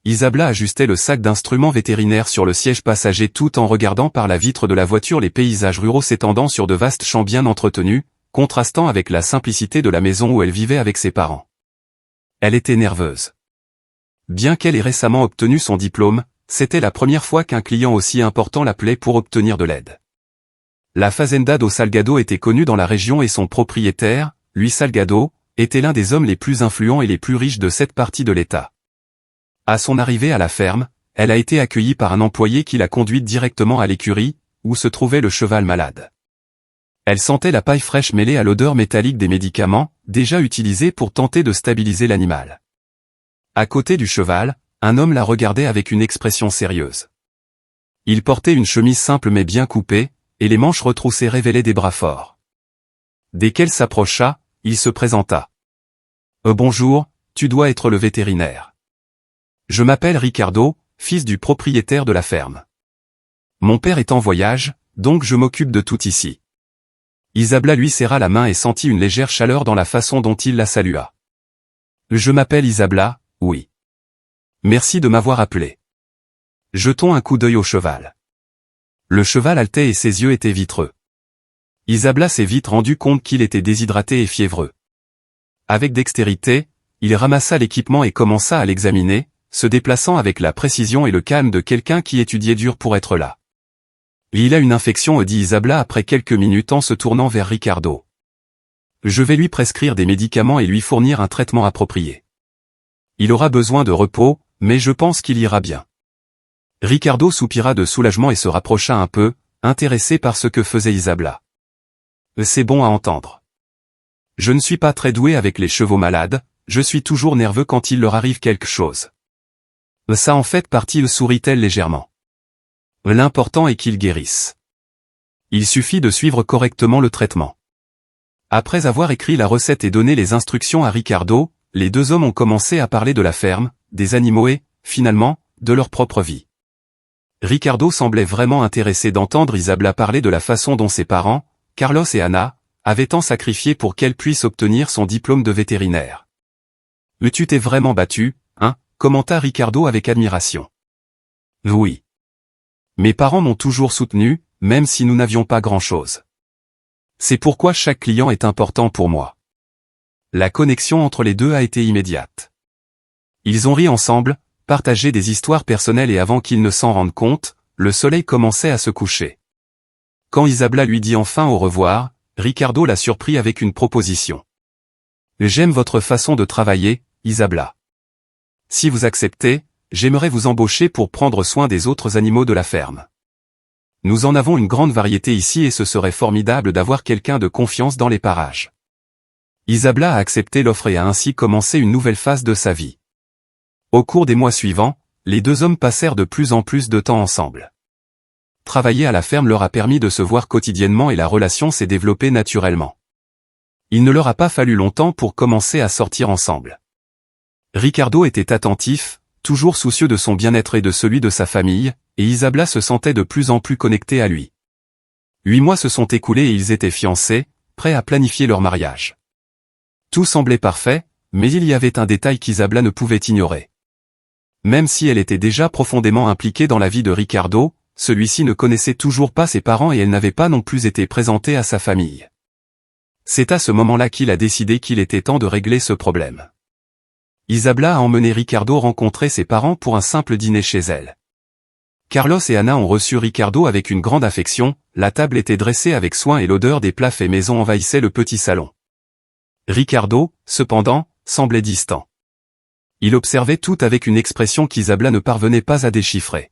Isabla ajustait le sac d'instruments vétérinaires sur le siège passager tout en regardant par la vitre de la voiture les paysages ruraux s'étendant sur de vastes champs bien entretenus, contrastant avec la simplicité de la maison où elle vivait avec ses parents. Elle était nerveuse. Bien qu'elle ait récemment obtenu son diplôme, c'était la première fois qu'un client aussi important l'appelait pour obtenir de l'aide. La Fazenda do Salgado était connue dans la région et son propriétaire, Luis Salgado, était l'un des hommes les plus influents et les plus riches de cette partie de l'État. À son arrivée à la ferme, elle a été accueillie par un employé qui l'a conduite directement à l'écurie, où se trouvait le cheval malade. Elle sentait la paille fraîche mêlée à l'odeur métallique des médicaments, déjà utilisés pour tenter de stabiliser l'animal. À côté du cheval, un homme la regardait avec une expression sérieuse. Il portait une chemise simple mais bien coupée, et les manches retroussées révélaient des bras forts. Dès qu'elle s'approcha, il se présenta. « Bonjour, tu dois être le vétérinaire. Je m'appelle Ricardo, fils du propriétaire de la ferme. Mon père est en voyage, donc je m'occupe de tout ici. » Isabla lui serra la main et sentit une légère chaleur dans la façon dont il la salua. « Je m'appelle Isabla, oui. Merci de m'avoir appelé. » Jetons un coup d'œil au cheval. Le cheval haletait et ses yeux étaient vitreux. Isabla s'est vite rendu compte qu'il était déshydraté et fiévreux. Avec dextérité, il ramassa l'équipement et commença à l'examiner, se déplaçant avec la précision et le calme de quelqu'un qui étudiait dur pour être là. « Il a une infection, dit Isabla après quelques minutes en se tournant vers Ricardo. Je vais lui prescrire des médicaments et lui fournir un traitement approprié. Il aura besoin de repos, mais je pense qu'il ira bien. » Ricardo soupira de soulagement et se rapprocha un peu, intéressé par ce que faisait Isabla. « C'est bon à entendre. Je ne suis pas très doué avec les chevaux malades, je suis toujours nerveux quand il leur arrive quelque chose. » Ça en fait partie, sourit-elle légèrement. L'important est qu'ils guérissent. Il suffit de suivre correctement le traitement. Après avoir écrit la recette et donné les instructions à Ricardo, les deux hommes ont commencé à parler de la ferme, des animaux et, finalement, de leur propre vie. Ricardo semblait vraiment intéressé d'entendre Isabla parler de la façon dont ses parents, Carlos et Ana, avaient tant sacrifié pour qu'elle puisse obtenir son diplôme de vétérinaire. « Tu t'es vraiment battu, hein ?» commenta Ricardo avec admiration. « Oui. Mes parents m'ont toujours soutenu, même si nous n'avions pas grand-chose. C'est pourquoi chaque client est important pour moi. » La connexion entre les deux a été immédiate. Ils ont ri ensemble, partagé des histoires personnelles et avant qu'ils ne s'en rendent compte, le soleil commençait à se coucher. Quand Isabla lui dit enfin au revoir, Ricardo l'a surpris avec une proposition. « J'aime votre façon de travailler, Isabla. Si vous acceptez, j'aimerais vous embaucher pour prendre soin des autres animaux de la ferme. Nous en avons une grande variété ici et ce serait formidable d'avoir quelqu'un de confiance dans les parages. » Isabla a accepté l'offre et a ainsi commencé une nouvelle phase de sa vie. Au cours des mois suivants, les deux hommes passèrent de plus en plus de temps ensemble. Travailler à la ferme leur a permis de se voir quotidiennement et la relation s'est développée naturellement. Il ne leur a pas fallu longtemps pour commencer à sortir ensemble. Ricardo était attentif, toujours soucieux de son bien-être et de celui de sa famille, et Isabla se sentait de plus en plus connectée à lui. 8 mois se sont écoulés et ils étaient fiancés, prêts à planifier leur mariage. Tout semblait parfait, mais il y avait un détail qu'Isabla ne pouvait ignorer. Même si elle était déjà profondément impliquée dans la vie de Ricardo, celui-ci ne connaissait toujours pas ses parents et elle n'avait pas non plus été présentée à sa famille. C'est à ce moment-là qu'il a décidé qu'il était temps de régler ce problème. Isabla a emmené Ricardo rencontrer ses parents pour un simple dîner chez elle. Carlos et Ana ont reçu Ricardo avec une grande affection, la table était dressée avec soin et l'odeur des plats faits maison envahissait le petit salon. Ricardo, cependant, semblait distant. Il observait tout avec une expression qu'Isabla ne parvenait pas à déchiffrer.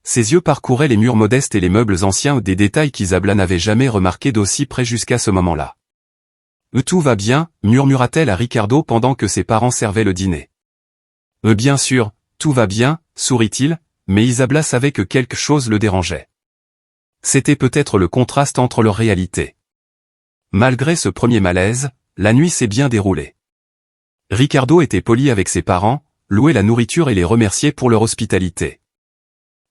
Ses yeux parcouraient les murs modestes et les meubles anciens, des détails qu'Isabla n'avait jamais remarqués d'aussi près jusqu'à ce moment-là. « Tout va bien » murmura-t-elle à Ricardo pendant que ses parents servaient le dîner. « Bien sûr, tout va bien » sourit-il, mais Isabla savait que quelque chose le dérangeait. C'était peut-être le contraste entre leur réalité. Malgré ce premier malaise, la nuit s'est bien déroulée. Ricardo était poli avec ses parents, louait la nourriture et les remerciait pour leur hospitalité.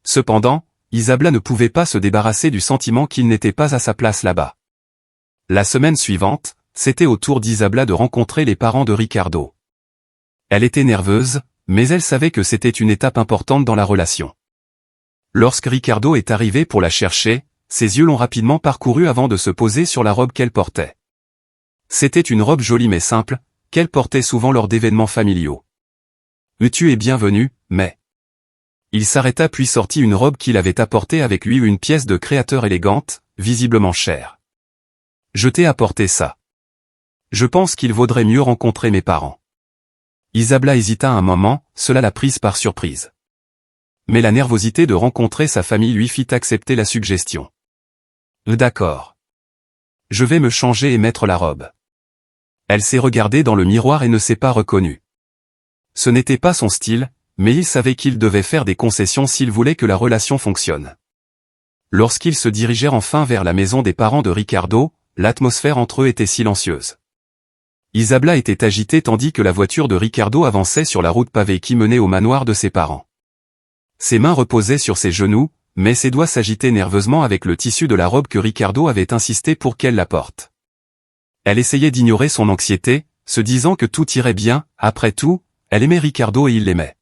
Cependant, Isabla ne pouvait pas se débarrasser du sentiment qu'il n'était pas à sa place là-bas. La semaine suivante, c'était au tour d'Isabla de rencontrer les parents de Ricardo. Elle était nerveuse, mais elle savait que c'était une étape importante dans la relation. Lorsque Ricardo est arrivé pour la chercher, ses yeux l'ont rapidement parcouru avant de se poser sur la robe qu'elle portait. C'était une robe jolie mais simple, qu'elle portait souvent lors d'événements familiaux. « Tu es bienvenue, mais... » Il s'arrêta puis sortit une robe qu'il avait apportée avec lui, une pièce de créateur élégante, visiblement chère. « Je t'ai apporté ça. Je pense qu'il vaudrait mieux rencontrer mes parents. » Isabella hésita un moment, cela l'a prise par surprise. Mais la nervosité de rencontrer sa famille lui fit accepter la suggestion. « D'accord. Je vais me changer et mettre la robe. » Elle s'est regardée dans le miroir et ne s'est pas reconnue. Ce n'était pas son style, mais il savait qu'il devait faire des concessions s'il voulait que la relation fonctionne. Lorsqu'ils se dirigèrent enfin vers la maison des parents de Ricardo, l'atmosphère entre eux était silencieuse. Isabella était agitée tandis que la voiture de Ricardo avançait sur la route pavée qui menait au manoir de ses parents. Ses mains reposaient sur ses genoux, mais ses doigts s'agitaient nerveusement avec le tissu de la robe que Ricardo avait insisté pour qu'elle la porte. Elle essayait d'ignorer son anxiété, se disant que tout irait bien, après tout, elle aimait Ricardo et il l'aimait.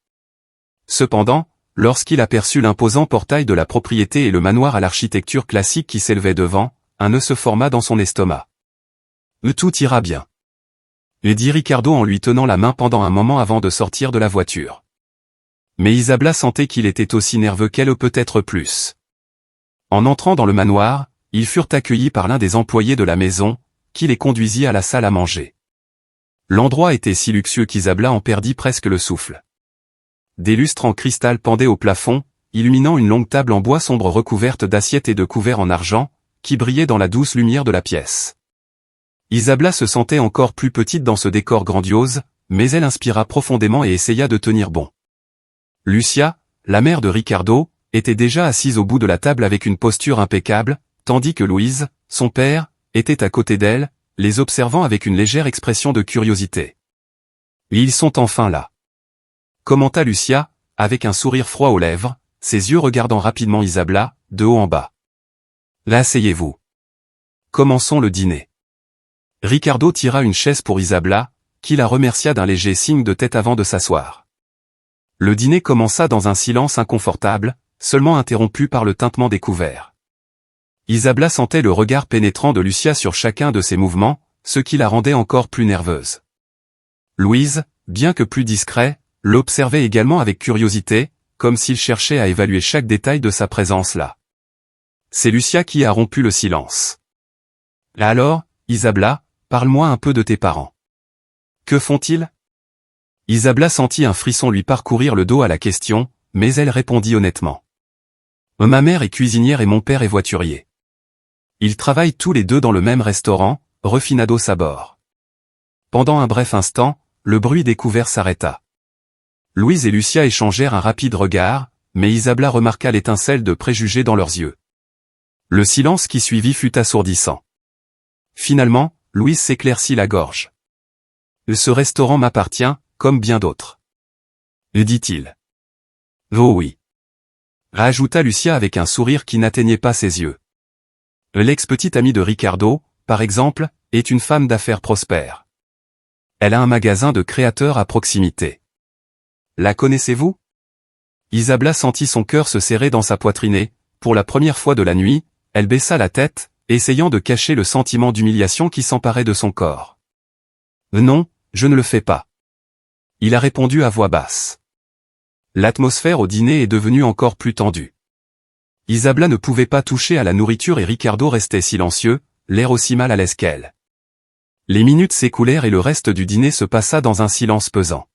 Cependant, lorsqu'il aperçut l'imposant portail de la propriété et le manoir à l'architecture classique qui s'élevait devant, un nœud se forma dans son estomac. « Tout ira bien. » dit Ricardo en lui tenant la main pendant un moment avant de sortir de la voiture. Mais Isabella sentait qu'il était aussi nerveux qu'elle, peut-être plus. En entrant dans le manoir, ils furent accueillis par l'un des employés de la maison, qui les conduisit à la salle à manger. L'endroit était si luxueux qu'Isabella en perdit presque le souffle. Des lustres en cristal pendaient au plafond, illuminant une longue table en bois sombre recouverte d'assiettes et de couverts en argent, qui brillaient dans la douce lumière de la pièce. Isabella se sentait encore plus petite dans ce décor grandiose, mais elle inspira profondément et essaya de tenir bon. Lucia, la mère de Ricardo, était déjà assise au bout de la table avec une posture impeccable, tandis que Louise, son père, était à côté d'elle, les observant avec une légère expression de curiosité. « Ils sont enfin là. » commenta Lucia, avec un sourire froid aux lèvres, ses yeux regardant rapidement Isabella, de haut en bas. « Là, asseyez-vous. Commençons le dîner. » Ricardo tira une chaise pour Isabella, qui la remercia d'un léger signe de tête avant de s'asseoir. Le dîner commença dans un silence inconfortable, seulement interrompu par le tintement des couverts. Isabella sentait le regard pénétrant de Lucia sur chacun de ses mouvements, ce qui la rendait encore plus nerveuse. Louise, bien que plus discret, l'observait également avec curiosité, comme s'il cherchait à évaluer chaque détail de sa présence là. C'est Lucia qui a rompu le silence. « Alors, Isabella, parle-moi un peu de tes parents. Que font-ils » Isabella sentit un frisson lui parcourir le dos à la question, mais elle répondit honnêtement. « Ma mère est cuisinière et mon père est voiturier. Ils travaillent tous les deux dans le même restaurant, Refinado Sabor. » Pendant un bref instant, le bruit des couverts s'arrêta. Louise et Lucia échangèrent un rapide regard, mais Isabella remarqua l'étincelle de préjugés dans leurs yeux. Le silence qui suivit fut assourdissant. Finalement, Louise s'éclaircit la gorge. « Ce restaurant m'appartient, comme bien d'autres. » dit-il. « Oh oui. » rajouta Lucia avec un sourire qui n'atteignait pas ses yeux. L'ex-petite amie de Ricardo, par exemple, est une femme d'affaires prospère. Elle a un magasin de créateurs à proximité. La connaissez-vous ? Isabella sentit son cœur se serrer dans sa poitrine et, pour la première fois de la nuit, elle baissa la tête, essayant de cacher le sentiment d'humiliation qui s'emparait de son corps. « Non, je ne le fais pas. » Il a répondu à voix basse. L'atmosphère au dîner est devenue encore plus tendue. Isabella ne pouvait pas toucher à la nourriture et Ricardo restait silencieux, l'air aussi mal à l'aise qu'elle. Les minutes s'écoulèrent et le reste du dîner se passa dans un silence pesant.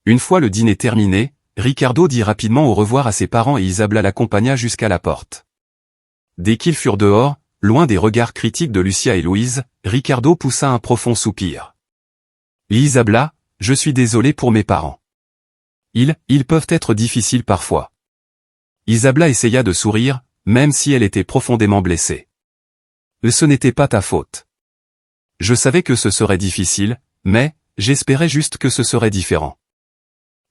Une fois le dîner terminé, Ricardo dit rapidement au revoir à ses parents et Isabella l'accompagna jusqu'à la porte. Dès qu'ils furent dehors, loin des regards critiques de Lucia et Louise, Ricardo poussa un profond soupir. « Isabella, je suis désolé pour mes parents. Ils peuvent être difficiles parfois. » Isabella essaya de sourire, même si elle était profondément blessée. « Ce n'était pas ta faute. Je savais que ce serait difficile, mais j'espérais juste que ce serait différent. »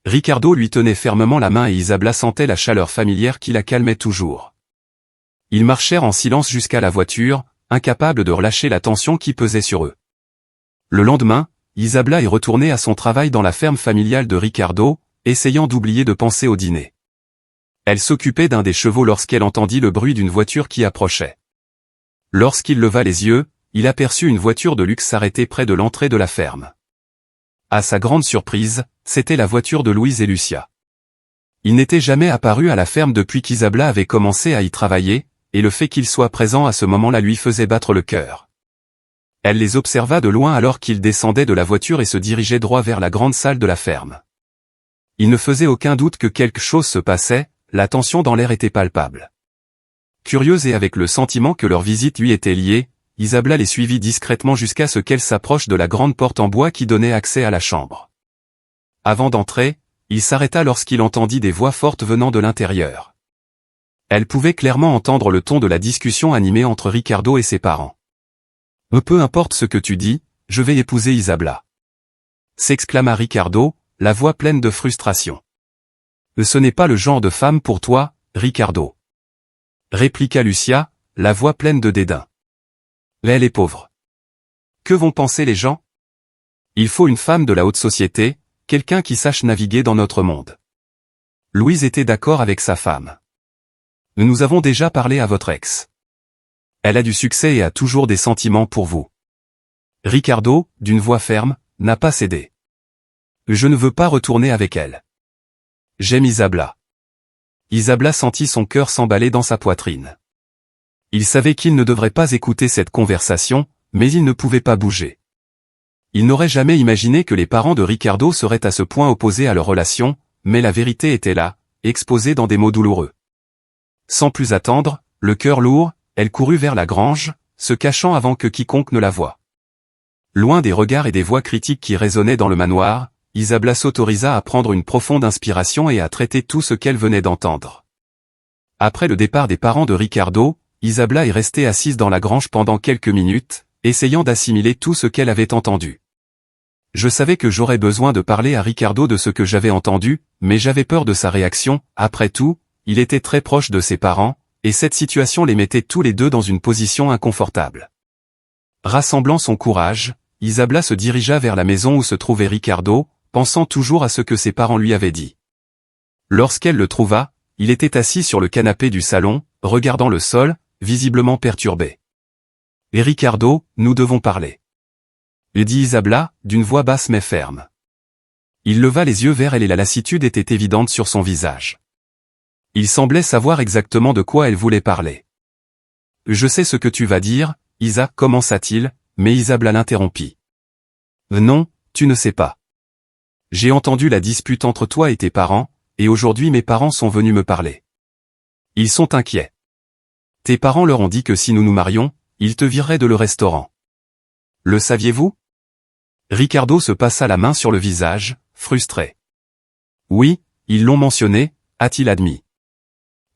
Ricardo lui tenait fermement la main et Isabella sentait la chaleur familière qui la calmait toujours. Ils marchèrent en silence jusqu'à la voiture, incapables de relâcher la tension qui pesait sur eux. Le lendemain, Isabella est retournée à son travail dans la ferme familiale de Ricardo, essayant d'oublier de penser au dîner. Elle s'occupait d'un des chevaux lorsqu'elle entendit le bruit d'une voiture qui approchait. Lorsqu'il leva les yeux, il aperçut une voiture de luxe s'arrêter près de l'entrée de la ferme. À sa grande surprise, c'était la voiture de Louise et Lucia. Il n'était jamais apparu à la ferme depuis qu'Isabella avait commencé à y travailler, et le fait qu'il soit présent à ce moment-là lui faisait battre le cœur. Elle les observa de loin alors qu'ils descendaient de la voiture et se dirigeaient droit vers la grande salle de la ferme. Il ne faisait aucun doute que quelque chose se passait, la tension dans l'air était palpable. Curieuse et avec le sentiment que leur visite lui était liée, Isabella les suivit discrètement jusqu'à ce qu'elle s'approche de la grande porte en bois qui donnait accès à la chambre. Avant d'entrer, il s'arrêta lorsqu'il entendit des voix fortes venant de l'intérieur. Elle pouvait clairement entendre le ton de la discussion animée entre Ricardo et ses parents. « Peu importe ce que tu dis, je vais épouser Isabella » s'exclama Ricardo, la voix pleine de frustration. « Ce n'est pas le genre de femme pour toi, Ricardo » répliqua Lucia, la voix pleine de dédain. « Elle est pauvre. Que vont penser les gens? Il faut une femme de la haute société, quelqu'un qui sache naviguer dans notre monde. » Louise était d'accord avec sa femme. « Nous avons déjà parlé à votre ex. Elle a du succès et a toujours des sentiments pour vous. » Ricardo, d'une voix ferme, n'a pas cédé. « Je ne veux pas retourner avec elle. J'aime Isabella. » Isabella sentit son cœur s'emballer dans sa poitrine. Il savait qu'il ne devrait pas écouter cette conversation, mais il ne pouvait pas bouger. Il n'aurait jamais imaginé que les parents de Ricardo seraient à ce point opposés à leur relation, mais la vérité était là, exposée dans des mots douloureux. Sans plus attendre, le cœur lourd, elle courut vers la grange, se cachant avant que quiconque ne la voie. Loin des regards et des voix critiques qui résonnaient dans le manoir, Isabella s'autorisa à prendre une profonde inspiration et à traiter tout ce qu'elle venait d'entendre. Après le départ des parents de Ricardo, Isabella est restée assise dans la grange pendant quelques minutes, essayant d'assimiler tout ce qu'elle avait entendu. « Je savais que j'aurais besoin de parler à Ricardo de ce que j'avais entendu, mais j'avais peur de sa réaction. Après tout, il était très proche de ses parents, et cette situation les mettait tous les deux dans une position inconfortable. » Rassemblant son courage, Isabella se dirigea vers la maison où se trouvait Ricardo, pensant toujours à ce que ses parents lui avaient dit. Lorsqu'elle le trouva, il était assis sur le canapé du salon, regardant le sol, visiblement perturbé. « Et Ricardo, nous devons parler. » dit Isabella, d'une voix basse mais ferme. Il leva les yeux vers elle et la lassitude était évidente sur son visage. Il semblait savoir exactement de quoi elle voulait parler. « Je sais ce que tu vas dire, Isa, commença-t-il, mais Isabella l'interrompit. « Non, tu ne sais pas. J'ai entendu la dispute entre toi et tes parents, et aujourd'hui mes parents sont venus me parler. Ils sont inquiets. Tes parents leur ont dit que si nous nous marions, ils te vireraient de le restaurant. Le saviez-vous » Ricardo se passa la main sur le visage, frustré. « Oui, ils l'ont mentionné, a-t-il admis.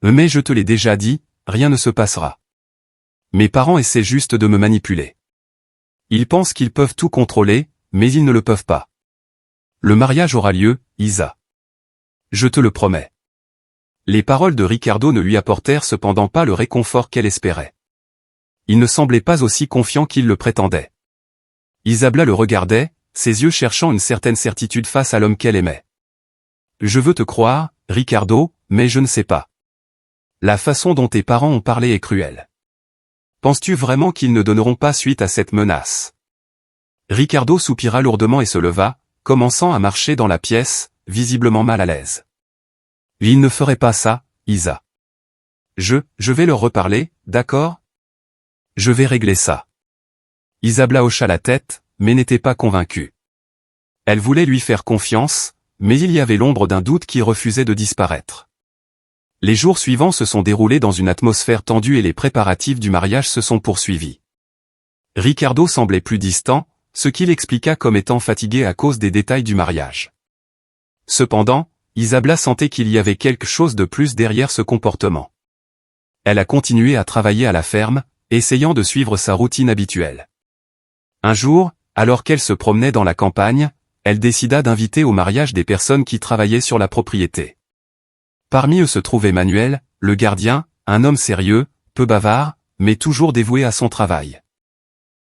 Mais je te l'ai déjà dit, rien ne se passera. Mes parents essaient juste de me manipuler. Ils pensent qu'ils peuvent tout contrôler, mais ils ne le peuvent pas. Le mariage aura lieu, Isa. Je te le promets. » Les paroles de Ricardo ne lui apportèrent cependant pas le réconfort qu'elle espérait. Il ne semblait pas aussi confiant qu'il le prétendait. Isabella le regardait, ses yeux cherchant une certaine certitude face à l'homme qu'elle aimait. « Je veux te croire, Ricardo, mais je ne sais pas. La façon dont tes parents ont parlé est cruelle. Penses-tu vraiment qu'ils ne donneront pas suite à cette menace ?» Ricardo soupira lourdement et se leva, commençant à marcher dans la pièce, visiblement mal à l'aise. « Ils ne feraient pas ça, Isa. Je vais leur reparler, d'accord? Je vais régler ça. » Isabella hocha la tête, mais n'était pas convaincue. Elle voulait lui faire confiance, mais il y avait l'ombre d'un doute qui refusait de disparaître. Les jours suivants se sont déroulés dans une atmosphère tendue et les préparatifs du mariage se sont poursuivis. Ricardo semblait plus distant, ce qu'il expliqua comme étant fatigué à cause des détails du mariage. Cependant, Isabella sentait qu'il y avait quelque chose de plus derrière ce comportement. Elle a continué à travailler à la ferme, essayant de suivre sa routine habituelle. Un jour, alors qu'elle se promenait dans la campagne, elle décida d'inviter au mariage des personnes qui travaillaient sur la propriété. Parmi eux se trouvait Manuel, le gardien, un homme sérieux, peu bavard, mais toujours dévoué à son travail.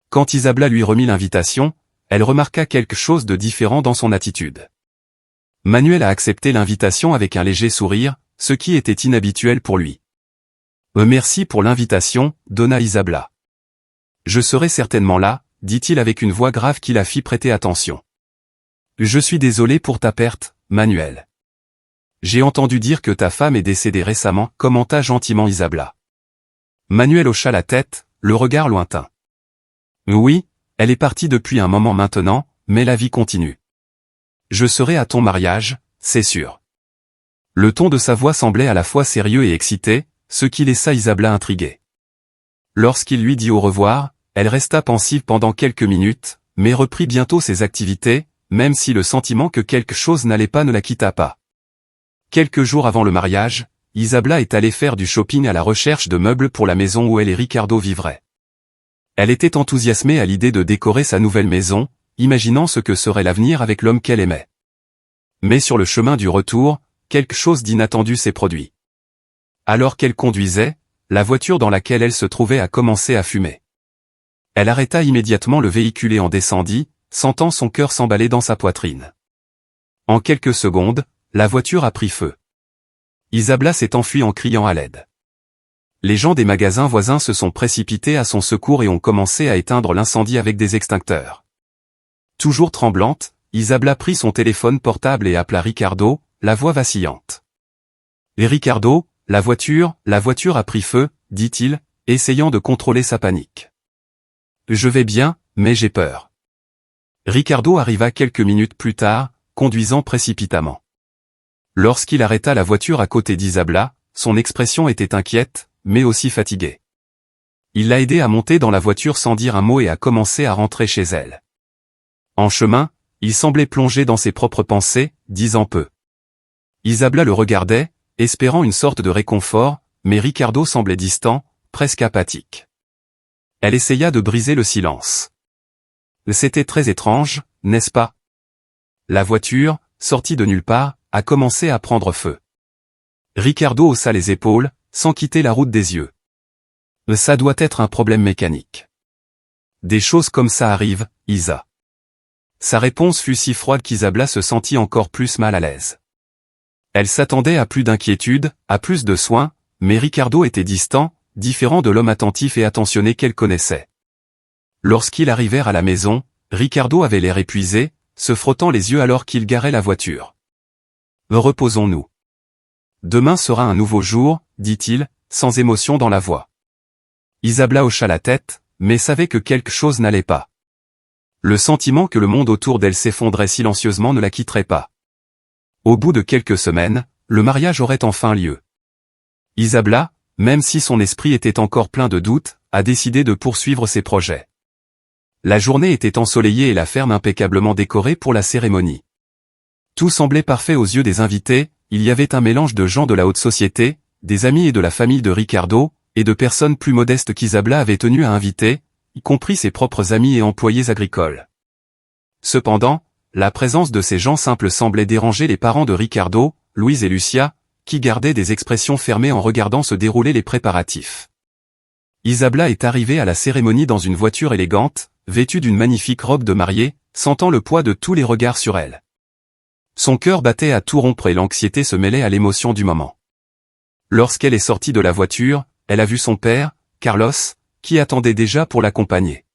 Quand Isabella lui remit l'invitation, elle remarqua quelque chose de différent dans son attitude. Manuel a accepté l'invitation avec un léger sourire, ce qui était inhabituel pour lui. Merci pour l'invitation, donna Isabla. Je serai certainement là, dit-il avec une voix grave qui la fit prêter attention. Je suis désolé pour ta perte, Manuel. J'ai entendu dire que ta femme est décédée récemment, commenta gentiment Isabla. Manuel hocha la tête, le regard lointain. Oui, elle est partie depuis un moment maintenant, mais la vie continue. Je serai à ton mariage, c'est sûr. Le ton de sa voix semblait à la fois sérieux et excité, ce qui laissa Isabla intriguée. Lorsqu'il lui dit au revoir, elle resta pensive pendant quelques minutes, mais reprit bientôt ses activités, même si le sentiment que quelque chose n'allait pas ne la quitta pas. Quelques jours avant le mariage, Isabla est allée faire du shopping à la recherche de meubles pour la maison où elle et Ricardo vivraient. Elle était enthousiasmée à l'idée de décorer sa nouvelle maison, imaginant ce que serait l'avenir avec l'homme qu'elle aimait. Mais sur le chemin du retour, quelque chose d'inattendu s'est produit. Alors qu'elle conduisait, la voiture dans laquelle elle se trouvait a commencé à fumer. Elle arrêta immédiatement le véhicule et en descendit, sentant son cœur s'emballer dans sa poitrine. En quelques secondes, la voiture a pris feu. Isabla s'est enfuie en criant à l'aide. Les gens des magasins voisins se sont précipités à son secours et ont commencé à éteindre l'incendie avec des extincteurs. Toujours tremblante, Isabla prit son téléphone portable et appela Ricardo, la voix vacillante. « Et Ricardo, la voiture a pris feu, dit-il, essayant de contrôler sa panique. « Je vais bien, mais j'ai peur. » Ricardo arriva quelques minutes plus tard, conduisant précipitamment. Lorsqu'il arrêta la voiture à côté d'Isabla, son expression était inquiète, mais aussi fatiguée. Il l'a aidée à monter dans la voiture sans dire un mot et a commencé à rentrer chez elle. En chemin, il semblait plongé dans ses propres pensées, disant peu. Isabla le regardait, espérant une sorte de réconfort, mais Ricardo semblait distant, presque apathique. Elle essaya de briser le silence. C'était très étrange, n'est-ce pas? La voiture, sortie de nulle part, a commencé à prendre feu. Ricardo haussa les épaules, sans quitter la route des yeux. Ça doit être un problème mécanique. Des choses comme ça arrivent, Isa. Sa réponse fut si froide qu'Isabla se sentit encore plus mal à l'aise. Elle s'attendait à plus d'inquiétude, à plus de soins, mais Ricardo était distant, différent de l'homme attentif et attentionné qu'elle connaissait. Lorsqu'ils arrivèrent à la maison, Ricardo avait l'air épuisé, se frottant les yeux alors qu'il garait la voiture. « Reposons-nous. Demain sera un nouveau jour, dit-il, sans émotion dans la voix. Isabla hocha la tête, mais savait que quelque chose n'allait pas. Le sentiment que le monde autour d'elle s'effondrait silencieusement ne la quitterait pas. Au bout de quelques semaines, le mariage aurait enfin lieu. Isabla, même si son esprit était encore plein de doutes, a décidé de poursuivre ses projets. La journée était ensoleillée et la ferme impeccablement décorée pour la cérémonie. Tout semblait parfait aux yeux des invités, il y avait un mélange de gens de la haute société, des amis et de la famille de Ricardo, et de personnes plus modestes qu'Isabla avait tenu à inviter, y compris ses propres amis et employés agricoles. Cependant, la présence de ces gens simples semblait déranger les parents de Ricardo, Louise et Lucia, qui gardaient des expressions fermées en regardant se dérouler les préparatifs. Isabla est arrivée à la cérémonie dans une voiture élégante, vêtue d'une magnifique robe de mariée, sentant le poids de tous les regards sur elle. Son cœur battait à tout rompre et l'anxiété se mêlait à l'émotion du moment. Lorsqu'elle est sortie de la voiture, elle a vu son père, Carlos, qui attendait déjà pour l'accompagner.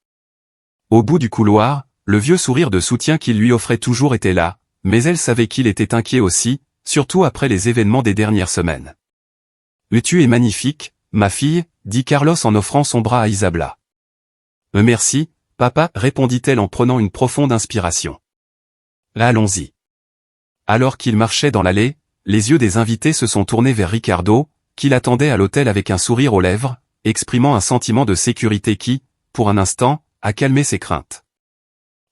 Au bout du couloir, le vieux sourire de soutien qu'il lui offrait toujours était là, mais elle savait qu'il était inquiet aussi, surtout après les événements des dernières semaines. « Tu es magnifique, ma fille », dit Carlos en offrant son bras à Isabla. « Merci, papa », répondit-elle en prenant une profonde inspiration. « Allons-y. » Alors qu'il marchait dans l'allée, les yeux des invités se sont tournés vers Ricardo, qui l'attendait à l'hôtel avec un sourire aux lèvres, exprimant un sentiment de sécurité qui, pour un instant, a calmé ses craintes.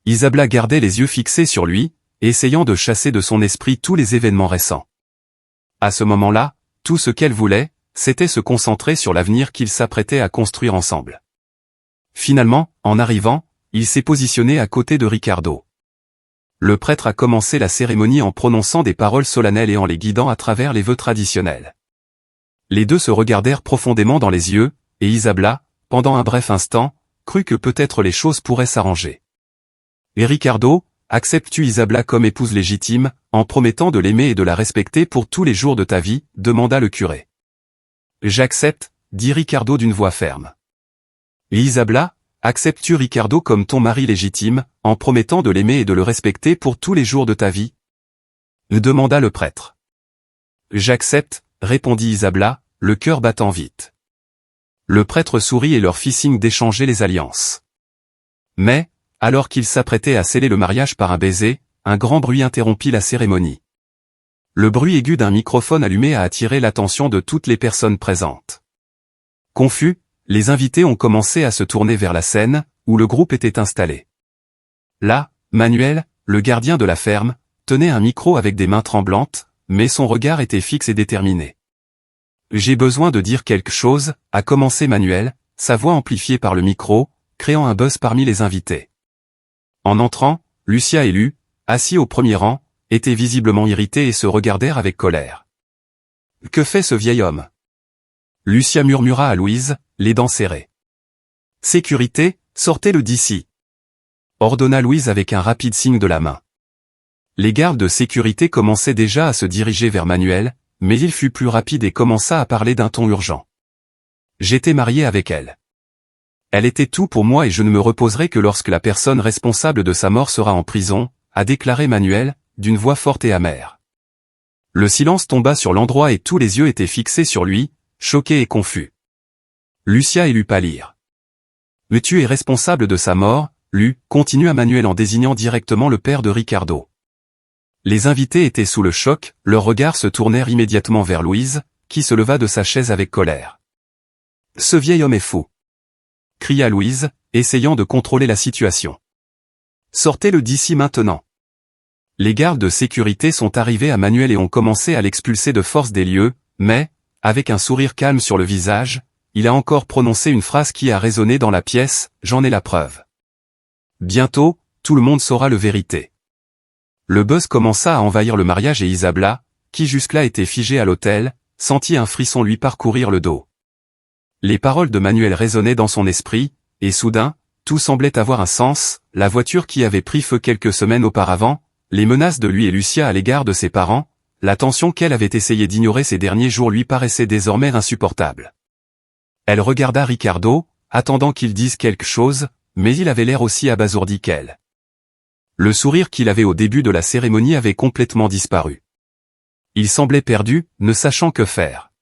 Isabla gardait les yeux fixés sur lui, essayant de chasser de son esprit tous les événements récents. À ce moment-là, tout ce qu'elle voulait, c'était se concentrer sur l'avenir qu'ils s'apprêtaient à construire ensemble. Finalement, en arrivant, il s'est positionné à côté de Ricardo. Le prêtre a commencé la cérémonie en prononçant des paroles solennelles et en les guidant à travers les vœux traditionnels. Les deux se regardèrent profondément dans les yeux, et Isabla, pendant un bref instant, crut que peut-être les choses pourraient s'arranger. « Et Ricardo, acceptes-tu Isabla comme épouse légitime » en promettant de l'aimer et de la respecter pour tous les jours de ta vie, demanda le curé. J'accepte, dit Ricardo d'une voix ferme. Et Isabella, acceptes-tu Ricardo comme ton mari légitime, en promettant de l'aimer et de le respecter pour tous les jours de ta vie? Demanda le prêtre. J'accepte, répondit Isabella, le cœur battant vite. Le prêtre sourit et leur fit signe d'échanger les alliances. Mais, alors qu'ils s'apprêtaient à sceller le mariage par un baiser, un grand bruit interrompit la cérémonie. Le bruit aigu d'un microphone allumé a attiré l'attention de toutes les personnes présentes. Confus, les invités ont commencé à se tourner vers la scène, où le groupe était installé. Là, Manuel, le gardien de la ferme, tenait un micro avec des mains tremblantes, mais son regard était fixe et déterminé. J'ai besoin de dire quelque chose, a commencé Manuel, sa voix amplifiée par le micro, créant un buzz parmi les invités. En entrant, Lucia et Lu, assis au premier rang, étaient visiblement irrités et se regardèrent avec colère. « Que fait ce vieil homme ?» Lucia murmura à Louise, les dents serrées. « Sécurité, sortez-le d'ici !» ordonna Louise avec un rapide signe de la main. Les gardes de sécurité commençaient déjà à se diriger vers Manuel, mais il fut plus rapide et commença à parler d'un ton urgent. « J'étais marié avec elle. Elle était tout pour moi et je ne me reposerai que lorsque la personne responsable de sa mort sera en prison, a déclaré Manuel, d'une voix forte et amère. Le silence tomba sur l'endroit et tous les yeux étaient fixés sur lui, choqués et confus. Lucia et Lu pâlirent. « Mais tu es responsable de sa mort, Lu, continua Manuel en désignant directement le père de Ricardo. » Les invités étaient sous le choc, leurs regards se tournèrent immédiatement vers Louise, qui se leva de sa chaise avec colère. « Ce vieil homme est fou !» cria Louise, essayant de contrôler la situation. « Sortez-le d'ici maintenant !» Les gardes de sécurité sont arrivés à Manuel et ont commencé à l'expulser de force des lieux, mais, avec un sourire calme sur le visage, il a encore prononcé une phrase qui a résonné dans la pièce, « J'en ai la preuve. » Bientôt, tout le monde saura le vérité. Le buzz commença à envahir le mariage et Isabella, qui jusque-là était figée à l'autel, sentit un frisson lui parcourir le dos. Les paroles de Manuel résonnaient dans son esprit, et soudain, tout semblait avoir un sens, la voiture qui avait pris feu quelques semaines auparavant, les menaces de lui et Lucia à l'égard de ses parents, la tension qu'elle avait essayé d'ignorer ces derniers jours lui paraissait désormais insupportable. Elle regarda Ricardo, attendant qu'il dise quelque chose, mais il avait l'air aussi abasourdi qu'elle. Le sourire qu'il avait au début de la cérémonie avait complètement disparu. Il semblait perdu, ne sachant que faire.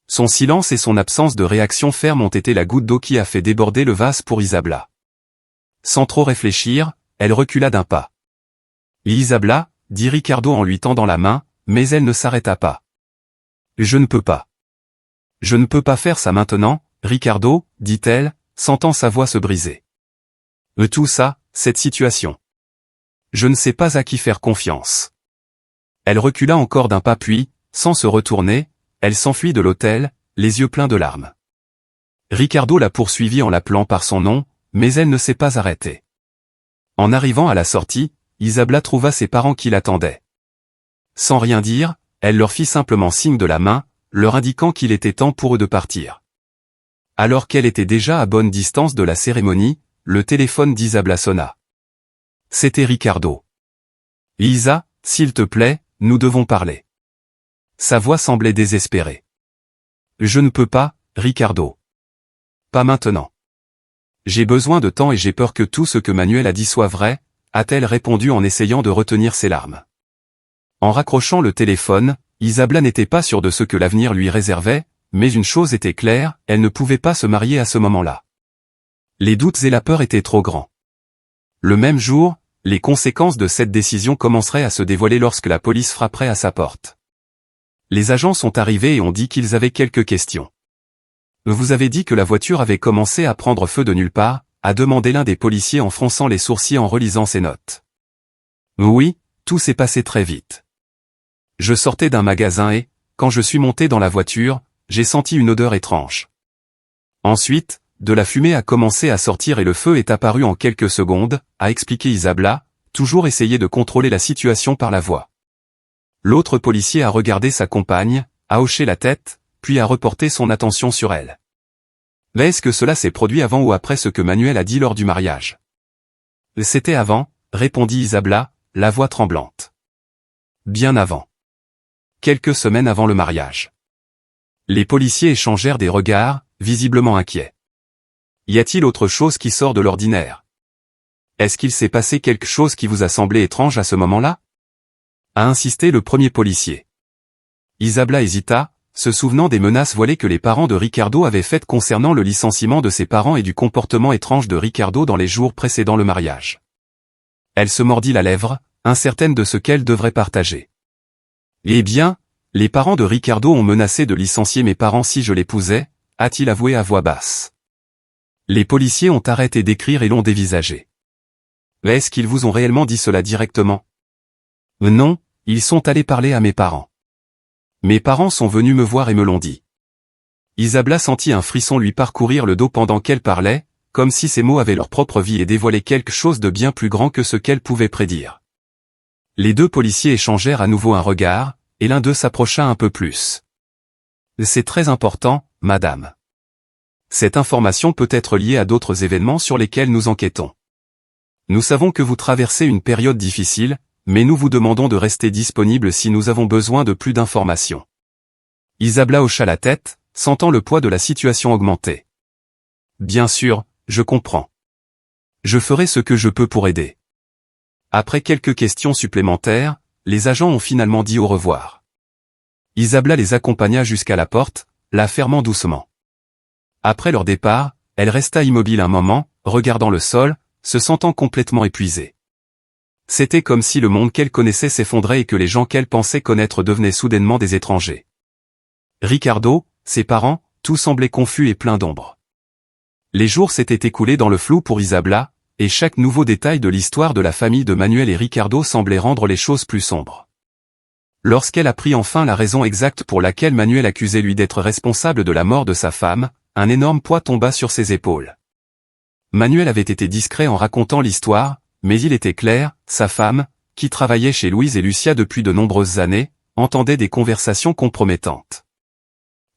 Son silence et son absence de réaction ferme ont été la goutte d'eau qui a fait déborder le vase pour Isabella. Sans trop réfléchir, elle recula d'un pas. « Isabella » dit Ricardo en lui tendant la main, mais elle ne s'arrêta pas. « Je ne peux pas. Je ne peux pas faire ça maintenant, Ricardo, dit-elle, sentant sa voix se briser. Tout ça, cette situation. Je ne sais pas à qui faire confiance. » Elle recula encore d'un pas puis, sans se retourner, elle s'enfuit de l'hôtel, les yeux pleins de larmes. Ricardo la poursuivit en l'appelant par son nom, mais elle ne s'est pas arrêtée. En arrivant à la sortie, Isabella trouva ses parents qui l'attendaient. Sans rien dire, elle leur fit simplement signe de la main, leur indiquant qu'il était temps pour eux de partir. Alors qu'elle était déjà à bonne distance de la cérémonie, le téléphone d'Isabella sonna. C'était Ricardo. « Isa, s'il te plaît, nous devons parler. » Sa voix semblait désespérée. « Je ne peux pas, Ricardo. Pas maintenant. J'ai besoin de temps et j'ai peur que tout ce que Manuel a dit soit vrai, » a-t-elle répondu en essayant de retenir ses larmes. En raccrochant le téléphone, Isabella n'était pas sûre de ce que l'avenir lui réservait, mais une chose était claire, elle ne pouvait pas se marier à ce moment-là. Les doutes et la peur étaient trop grands. Le même jour, les conséquences de cette décision commenceraient à se dévoiler lorsque la police frapperait à sa porte. Les agents sont arrivés et ont dit qu'ils avaient quelques questions. « Vous avez dit que la voiture avait commencé à prendre feu de nulle part ?» a demandé l'un des policiers en fronçant les sourcils en relisant ses notes. « Oui, tout s'est passé très vite. Je sortais d'un magasin et, quand je suis monté dans la voiture, j'ai senti une odeur étrange. Ensuite, de la fumée a commencé à sortir et le feu est apparu en quelques secondes, » a expliqué Isabella, toujours essayer de contrôler la situation par la voix. L'autre policier a regardé sa compagne, a hoché la tête, puis a reporté son attention sur elle. Mais est-ce que cela s'est produit avant ou après ce que Manuel a dit lors du mariage? C'était avant, répondit Isabella, la voix tremblante. bien avant. Quelques semaines avant le mariage. Les policiers échangèrent des regards, visiblement inquiets. Y a-t-il autre chose qui sort de l'ordinaire? Est-ce qu'il s'est passé quelque chose qui vous a semblé étrange à ce moment-là? A insisté le premier policier. Isabella hésita, se souvenant des menaces voilées que les parents de Ricardo avaient faites concernant le licenciement de ses parents et du comportement étrange de Ricardo dans les jours précédant le mariage. Elle se mordit la lèvre, incertaine de ce qu'elle devrait partager. Eh bien, les parents de Ricardo ont menacé de licencier mes parents si je l'épousais, a-t-il avoué à voix basse. Les policiers ont arrêté d'écrire et l'ont dévisagé. Est-ce qu'ils vous ont réellement dit cela directement? Non, ils sont allés parler à mes parents. Mes parents sont venus me voir et me l'ont dit. Isabella sentit un frisson lui parcourir le dos pendant qu'elle parlait, comme si ces mots avaient leur propre vie et dévoilaient quelque chose de bien plus grand que ce qu'elle pouvait prédire. Les deux policiers échangèrent à nouveau un regard, et l'un d'eux s'approcha un peu plus. C'est très important, madame. Cette information peut être liée à d'autres événements sur lesquels nous enquêtons. Nous savons que vous traversez une période difficile, mais nous vous demandons de rester disponible si nous avons besoin de plus d'informations. Isabella hocha la tête, sentant le poids de la situation augmenter. Bien sûr, je comprends. Je ferai ce que je peux pour aider. Après quelques questions supplémentaires, les agents ont finalement dit au revoir. Isabella les accompagna jusqu'à la porte, la fermant doucement. Après leur départ, elle resta immobile un moment, regardant le sol, se sentant complètement épuisée. C'était comme si le monde qu'elle connaissait s'effondrait et que les gens qu'elle pensait connaître devenaient soudainement des étrangers. Ricardo, ses parents, tout semblait confus et plein d'ombre. Les jours s'étaient écoulés dans le flou pour Isabella, et chaque nouveau détail de l'histoire de la famille de Manuel et Ricardo semblait rendre les choses plus sombres. Lorsqu'elle apprit enfin la raison exacte pour laquelle Manuel accusait lui d'être responsable de la mort de sa femme, un énorme poids tomba sur ses épaules. Manuel avait été discret en racontant l'histoire, mais il était clair, sa femme, qui travaillait chez Louise et Lucia depuis de nombreuses années, entendait des conversations compromettantes.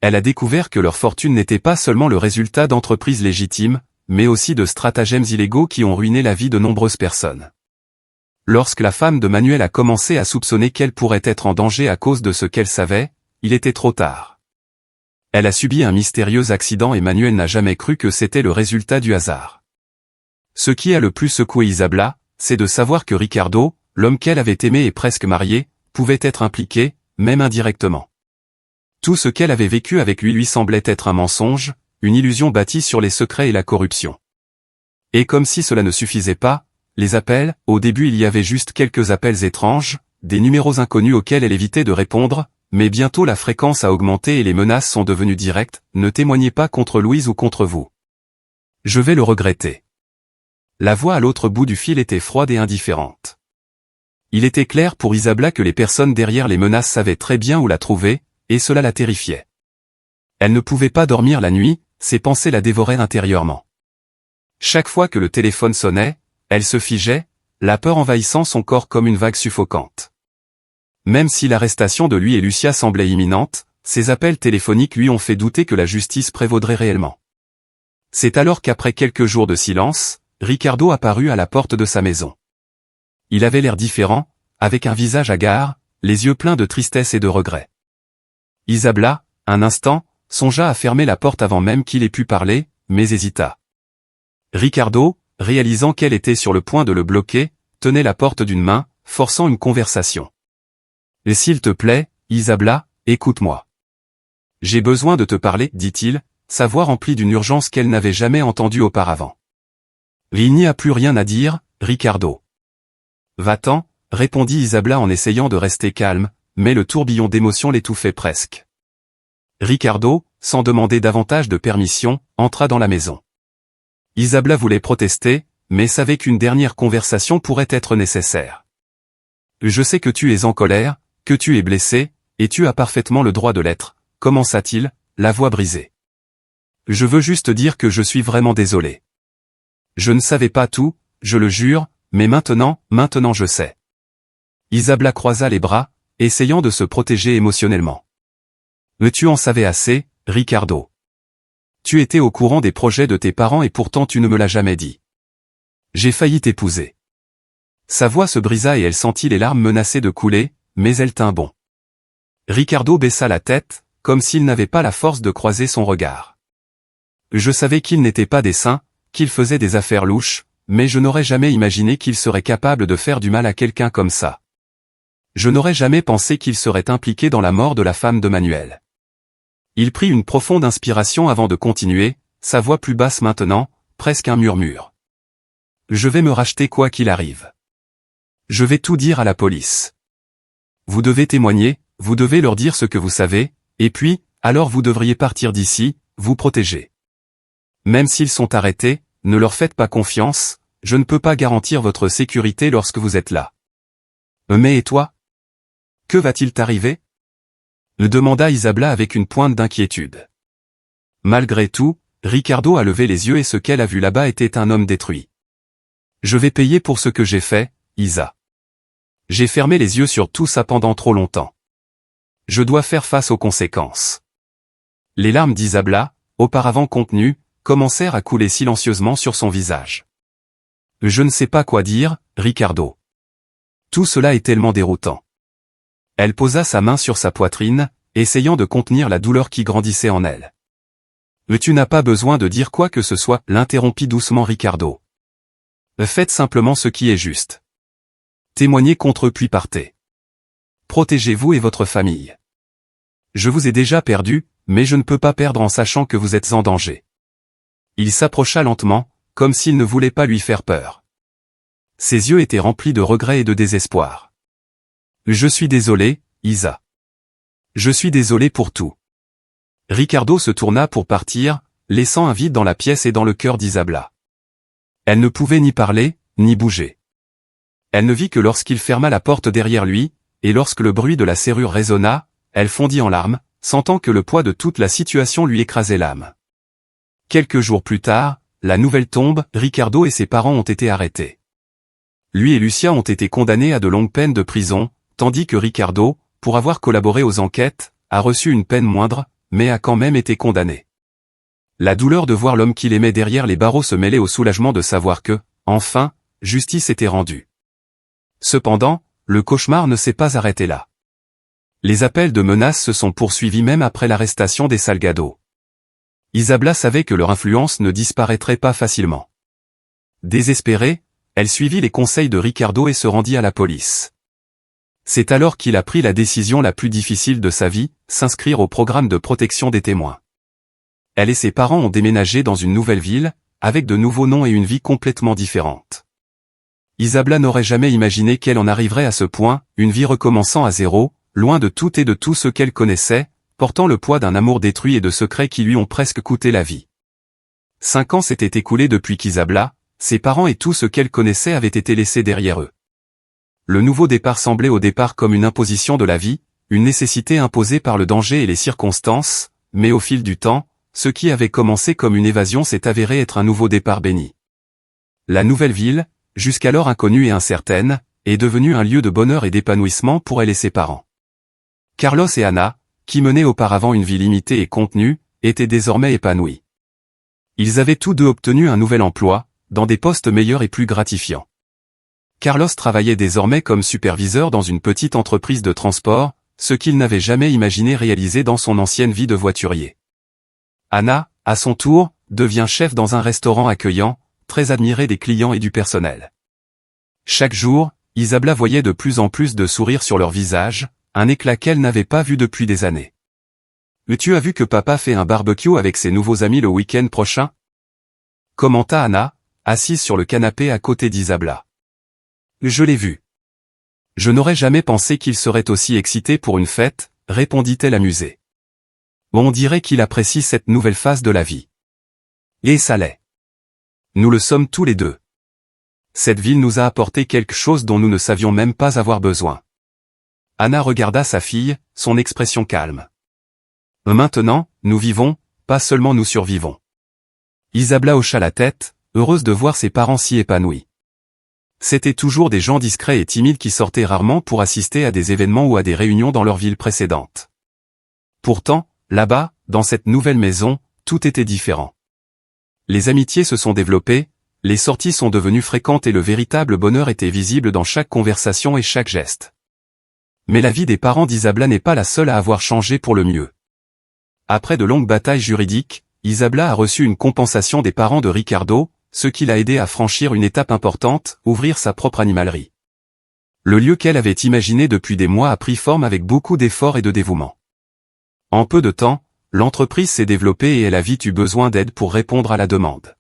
Elle a découvert que leur fortune n'était pas seulement le résultat d'entreprises légitimes, mais aussi de stratagèmes illégaux qui ont ruiné la vie de nombreuses personnes. Lorsque la femme de Manuel a commencé à soupçonner qu'elle pourrait être en danger à cause de ce qu'elle savait, il était trop tard. Elle a subi un mystérieux accident et Manuel n'a jamais cru que c'était le résultat du hasard. Ce qui a le plus secoué Isabella, c'est de savoir que Ricardo, l'homme qu'elle avait aimé et presque marié, pouvait être impliqué, même indirectement. Tout ce qu'elle avait vécu avec lui semblait être un mensonge, une illusion bâtie sur les secrets et la corruption. Et comme si cela ne suffisait pas, les appels, au début il y avait juste quelques appels étranges, des numéros inconnus auxquels elle évitait de répondre, mais bientôt la fréquence a augmenté et les menaces sont devenues directes, ne témoignez pas contre Louise ou contre vous. Je vais le regretter. La voix à l'autre bout du fil était froide et indifférente. Il était clair pour Isabella que les personnes derrière les menaces savaient très bien où la trouver, et cela la terrifiait. Elle ne pouvait pas dormir la nuit, ses pensées la dévoraient intérieurement. Chaque fois que le téléphone sonnait, elle se figeait, la peur envahissant son corps comme une vague suffocante. Même si l'arrestation de lui et Lucia semblait imminente, ces appels téléphoniques lui ont fait douter que la justice prévaudrait réellement. C'est alors qu'après quelques jours de silence, Ricardo apparut à la porte de sa maison. Il avait l'air différent, avec un visage hagard, les yeux pleins de tristesse et de regret. Isabella, un instant, songea à fermer la porte avant même qu'il ait pu parler, mais hésita. Ricardo, réalisant qu'elle était sur le point de le bloquer, tenait la porte d'une main, forçant une conversation. « Et s'il te plaît, Isabella, écoute-moi. J'ai besoin de te parler, dit-il, sa voix remplie d'une urgence qu'elle n'avait jamais entendue auparavant. Il n'y a plus rien à dire, Ricardo. Va-t'en, répondit Isabella en essayant de rester calme, mais le tourbillon d'émotions l'étouffait presque. Ricardo, sans demander davantage de permission, entra dans la maison. Isabella voulait protester, mais savait qu'une dernière conversation pourrait être nécessaire. Je sais que tu es en colère, que tu es blessé, et tu as parfaitement le droit de l'être, commença-t-il, la voix brisée. Je veux juste dire que je suis vraiment désolé. Je ne savais pas tout, je le jure, mais maintenant je sais. Isabella croisa les bras, essayant de se protéger émotionnellement. Mais tu en savais assez, Ricardo. Tu étais au courant des projets de tes parents et pourtant tu ne me l'as jamais dit. J'ai failli t'épouser. Sa voix se brisa et elle sentit les larmes menacer de couler, mais elle tint bon. Ricardo baissa la tête, comme s'il n'avait pas la force de croiser son regard. Je savais qu'il n'était pas des saints, qu'il faisait des affaires louches, mais je n'aurais jamais imaginé qu'il serait capable de faire du mal à quelqu'un comme ça. Je n'aurais jamais pensé qu'il serait impliqué dans la mort de la femme de Manuel. Il prit une profonde inspiration avant de continuer, sa voix plus basse maintenant, presque un murmure. Je vais me racheter quoi qu'il arrive. Je vais tout dire à la police. Vous devez témoigner, vous devez leur dire ce que vous savez, et puis, alors vous devriez partir d'ici, vous protéger. Même s'ils sont arrêtés, ne leur faites pas confiance, je ne peux pas garantir votre sécurité lorsque vous êtes là. Mais et toi? Que va-t-il t'arriver? Le demanda Isabella avec une pointe d'inquiétude. Malgré tout, Ricardo a levé les yeux et ce qu'elle a vu là-bas était un homme détruit. Je vais payer pour ce que j'ai fait, Isa. J'ai fermé les yeux sur tout ça pendant trop longtemps. Je dois faire face aux conséquences. Les larmes d'Isabella, auparavant contenues, commencèrent à couler silencieusement sur son visage. Je ne sais pas quoi dire, Ricardo. Tout cela est tellement déroutant. Elle posa sa main sur sa poitrine, essayant de contenir la douleur qui grandissait en elle. Tu n'as pas besoin de dire quoi que ce soit, l'interrompit doucement Ricardo. Faites simplement ce qui est juste. Témoignez contre eux puis partez. Protégez-vous et votre famille. Je vous ai déjà perdu, mais je ne peux pas perdre en sachant que vous êtes en danger. Il s'approcha lentement, comme s'il ne voulait pas lui faire peur. Ses yeux étaient remplis de regret et de désespoir. Je suis désolé, Isa. Je suis désolé pour tout. Ricardo se tourna pour partir, laissant un vide dans la pièce et dans le cœur d'Isabella. Elle ne pouvait ni parler, ni bouger. Elle ne vit que lorsqu'il ferma la porte derrière lui, et lorsque le bruit de la serrure résonna, elle fondit en larmes, sentant que le poids de toute la situation lui écrasait l'âme. Quelques jours plus tard, la nouvelle tombe, Ricardo et ses parents ont été arrêtés. Lui et Lucia ont été condamnés à de longues peines de prison, tandis que Ricardo, pour avoir collaboré aux enquêtes, a reçu une peine moindre, mais a quand même été condamné. La douleur de voir l'homme qu'il aimait derrière les barreaux se mêlait au soulagement de savoir que, enfin, justice était rendue. Cependant, le cauchemar ne s'est pas arrêté là. Les appels de menaces se sont poursuivis même après l'arrestation des Salgado. Isabella savait que leur influence ne disparaîtrait pas facilement. Désespérée, elle suivit les conseils de Ricardo et se rendit à la police. C'est alors qu'il a pris la décision la plus difficile de sa vie, s'inscrire au programme de protection des témoins. Elle et ses parents ont déménagé dans une nouvelle ville, avec de nouveaux noms et une vie complètement différente. Isabella n'aurait jamais imaginé qu'elle en arriverait à ce point, une vie recommençant à zéro, loin de tout et de tout ce qu'elle connaissait, portant le poids d'un amour détruit et de secrets qui lui ont presque coûté la vie. 5 ans s'étaient écoulés depuis qu'Isabella, ses parents et tout ce qu'elle connaissait avaient été laissés derrière eux. Le nouveau départ semblait au départ comme une imposition de la vie, une nécessité imposée par le danger et les circonstances, mais au fil du temps, ce qui avait commencé comme une évasion s'est avéré être un nouveau départ béni. La nouvelle ville, jusqu'alors inconnue et incertaine, est devenue un lieu de bonheur et d'épanouissement pour elle et ses parents. Carlos et Ana, qui menaient auparavant une vie limitée et contenue, étaient désormais épanouis. Ils avaient tous deux obtenu un nouvel emploi, dans des postes meilleurs et plus gratifiants. Carlos travaillait désormais comme superviseur dans une petite entreprise de transport, ce qu'il n'avait jamais imaginé réaliser dans son ancienne vie de voiturier. Ana, à son tour, devient chef dans un restaurant accueillant, très admiré des clients et du personnel. Chaque jour, Isabella voyait de plus en plus de sourires sur leur visage, un éclat qu'elle n'avait pas vu depuis des années. « Tu as vu que papa fait un barbecue avec ses nouveaux amis le week-end prochain ?» commenta Ana, assise sur le canapé à côté d'Isabella. « Je l'ai vu. »« Je n'aurais jamais pensé qu'il serait aussi excité pour une fête, » répondit-elle amusée. « On dirait qu'il apprécie cette nouvelle phase de la vie. » Et ça l'est. Nous le sommes tous les deux. Cette ville nous a apporté quelque chose dont nous ne savions même pas avoir besoin. Ana regarda sa fille, son expression calme. Maintenant, nous vivons, pas seulement nous survivons. Isabella hocha la tête, heureuse de voir ses parents si épanouis. C'étaient toujours des gens discrets et timides qui sortaient rarement pour assister à des événements ou à des réunions dans leur ville précédente. Pourtant, là-bas, dans cette nouvelle maison, tout était différent. Les amitiés se sont développées, les sorties sont devenues fréquentes et le véritable bonheur était visible dans chaque conversation et chaque geste. Mais la vie des parents d'Isabla n'est pas la seule à avoir changé pour le mieux. Après de longues batailles juridiques, Isabla a reçu une compensation des parents de Ricardo, ce qui l'a aidé à franchir une étape importante, ouvrir sa propre animalerie. Le lieu qu'elle avait imaginé depuis des mois a pris forme avec beaucoup d'efforts et de dévouement. En peu de temps, l'entreprise s'est développée et elle a vite eu besoin d'aide pour répondre à la demande.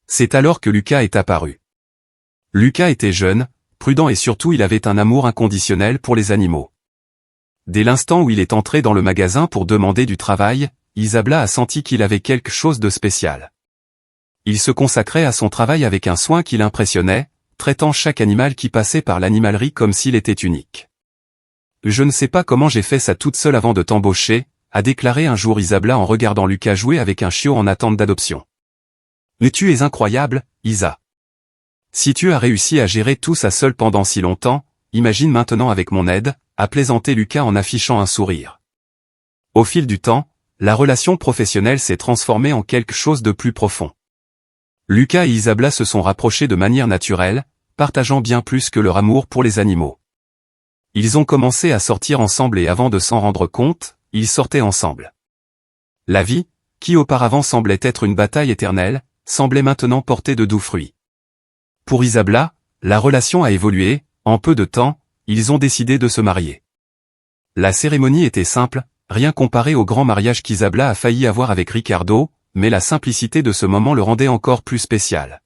C'est alors que Lucas est apparu. Lucas était jeune, prudent et surtout il avait un amour inconditionnel pour les animaux. Dès l'instant où il est entré dans le magasin pour demander du travail, Isabla a senti qu'il avait quelque chose de spécial. Il se consacrait à son travail avec un soin qui l'impressionnait, traitant chaque animal qui passait par l'animalerie comme s'il était unique. « Je ne sais pas comment j'ai fait ça toute seule avant de t'embaucher », a déclaré un jour Isabla en regardant Lucas jouer avec un chiot en attente d'adoption. « Mais tu es incroyable, Isa. Si tu as réussi à gérer tout ça seul pendant si longtemps, imagine maintenant avec mon aide », a plaisanté Lucas en affichant un sourire. Au fil du temps, la relation professionnelle s'est transformée en quelque chose de plus profond. Lucas et Isabla se sont rapprochés de manière naturelle, partageant bien plus que leur amour pour les animaux. Ils ont commencé à sortir ensemble et avant de s'en rendre compte, ils sortaient ensemble. La vie, qui auparavant semblait être une bataille éternelle, semblait maintenant porter de doux fruits. Pour Isabla, la relation a évolué, en peu de temps, ils ont décidé de se marier. La cérémonie était simple, rien comparé au grand mariage qu'Isabla a failli avoir avec Ricardo, mais la simplicité de ce moment le rendait encore plus spécial.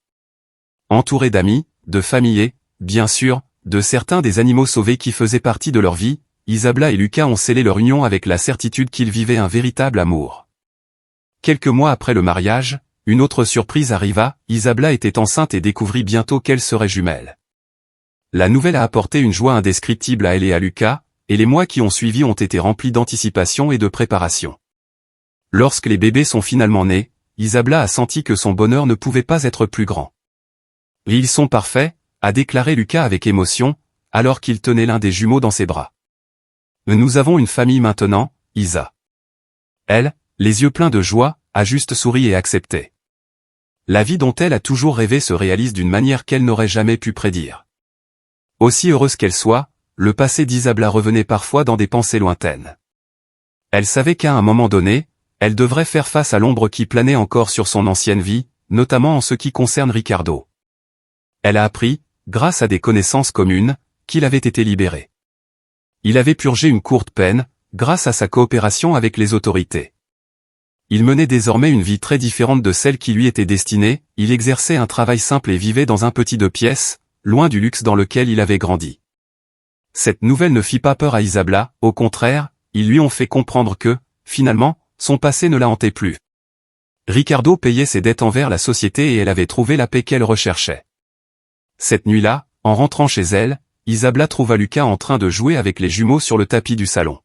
Entouré d'amis, de familles et, bien sûr, de certains des animaux sauvés qui faisaient partie de leur vie, Isabla et Lucas ont scellé leur union avec la certitude qu'ils vivaient un véritable amour. Quelques mois après le mariage, une autre surprise arriva, Isabla était enceinte et découvrit bientôt qu'elle serait jumelle. La nouvelle a apporté une joie indescriptible à elle et à Lucas, et les mois qui ont suivi ont été remplis d'anticipation et de préparation. Lorsque les bébés sont finalement nés, Isabla a senti que son bonheur ne pouvait pas être plus grand. « Ils sont parfaits », a déclaré Lucas avec émotion, alors qu'il tenait l'un des jumeaux dans ses bras. « Nous avons une famille maintenant, Isa. » Elle, les yeux pleins de joie, a juste souri et accepté. La vie dont elle a toujours rêvé se réalise d'une manière qu'elle n'aurait jamais pu prédire. Aussi heureuse qu'elle soit, le passé d'Isabla revenait parfois dans des pensées lointaines. Elle savait qu'à un moment donné, elle devrait faire face à l'ombre qui planait encore sur son ancienne vie, notamment en ce qui concerne Ricardo. Elle a appris, grâce à des connaissances communes, qu'il avait été libéré. Il avait purgé une courte peine, grâce à sa coopération avec les autorités. Il menait désormais une vie très différente de celle qui lui était destinée, il exerçait un travail simple et vivait dans un petit 2 pièces, loin du luxe dans lequel il avait grandi. Cette nouvelle ne fit pas peur à Isabla, au contraire, ils lui ont fait comprendre que, finalement, son passé ne la hantait plus. Ricardo payait ses dettes envers la société et elle avait trouvé la paix qu'elle recherchait. Cette nuit-là, en rentrant chez elle, Isabla trouva Lucas en train de jouer avec les jumeaux sur le tapis du salon.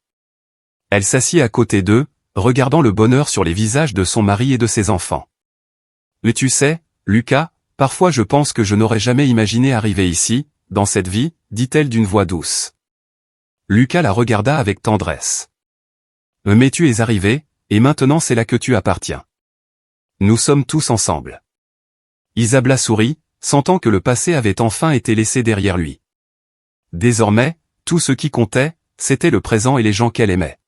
Elle s'assit à côté d'eux, regardant le bonheur sur les visages de son mari et de ses enfants. « Mais tu sais, Lucas, parfois je pense que je n'aurais jamais imaginé arriver ici, dans cette vie, » dit-elle d'une voix douce. Lucas la regarda avec tendresse. « Mais tu es arrivé, et maintenant c'est là que tu appartiens. Nous sommes tous ensemble. » Isabla sourit, sentant que le passé avait enfin été laissé derrière lui. Désormais, tout ce qui comptait, c'était le présent et les gens qu'elle aimait.